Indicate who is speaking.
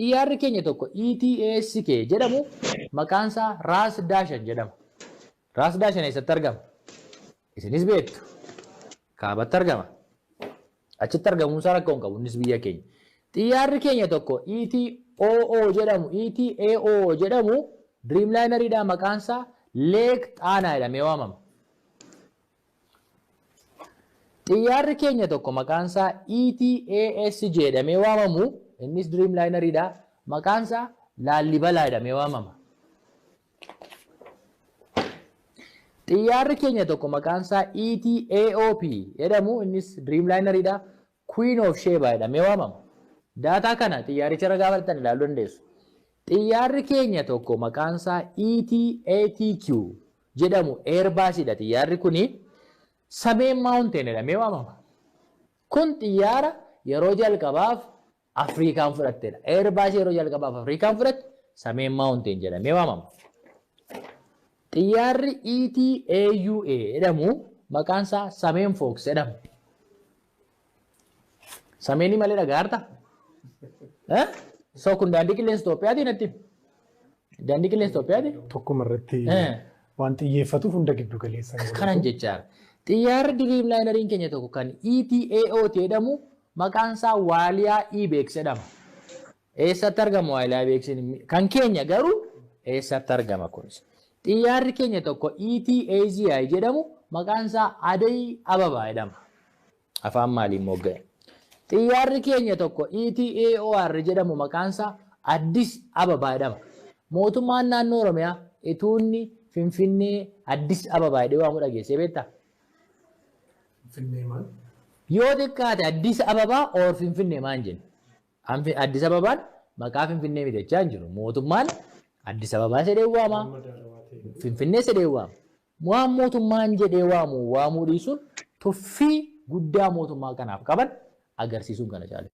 Speaker 1: Xiyyaarri keenya tokko ETASK jedhamu maqaan isaa Ras Dashan jedhama. Ras Dashan eessatti argama? Isinis beektu. Kaabatti argama. Achitti argamuunsaa rakkoo hin qabu innis biyya keenya. Xiyyaarri keenya tokko ETAO jedhamu Dreamlineridha maqaan isaa Lake Xaanaa jedhamee waamama. Xiyyaarri keenya tokko maqaan isaa ETASJ jedhamee waamamu innis Dreamlineridha maqaan isaa Laallibalaa jedhamee waamama. Xiyyaarri keenya tokko maqaan isaa ETAOP jedhamu innis Dreamlineridha Queen of Sheba jedhamee waamama. Daataa kana xiyyaaricha ragaa baratan ilaaluu dandeessu. Xiyyaarri keenya tokko maqaan isaa ETATQ jedhamu Airbusdha. Xiyyaarri kuni Sameen Mountain jedhamee waamama. Kun xiyyaara yeroo jalqabaaf Afrikaan fudhattedha. Airbus yeroo jalqabaaf Afrikaan fudhatte Sameen Mountain jedhamee waamama. Xiyyaarri ETAUA jedhamu maqaan isaa Sameen Fox jedhama. Sameenii malee dhagaarta? So kun daandii qilleensa Itoophiyaati natti. Daandii qilleensa Itoophiyaati?
Speaker 2: Tokkuma irratti waan xiyyeeffatuuf hunda giddu galeessa.
Speaker 1: Kanan jechaadha. Xiyyaarri Dreamlineriin keenya tokko kan ETAOT jedhamu maqaan isaa Waaliyaa Ibex jedhama. Eessatti argama Waaliyaa Ibex? Kan keenya garuu eessatti argama kunis? Xiyyaarri keenya tokko ETAZI jedhamu maqaan isaa Adayii Ababaa jedhama. Afaan maaliin mogga'e? Xiyyaarri keenya tokko ETAOR jedhamu maqaan isaa Addis Ababaa jedhama. Mootummaan naannoo Oromiyaa ituunni Finfinnee Addis Ababaa jedhee waamu dhageessee beektaa?
Speaker 2: Finfinnee maal?
Speaker 1: Yoo xiqqaate Addis Ababaa or Finfinnee maal jenna? Addis Ababaan maqaa Finfinnee mitachaa hin jiru. Mootummaan Addis Ababaa jedhee waama. Finfinnee jedhee waama. Waan mootummaan jedhee waamuu dhiisuun tuffii guddaa mootummaa kanaaf qaban agarsiisuun kana caala.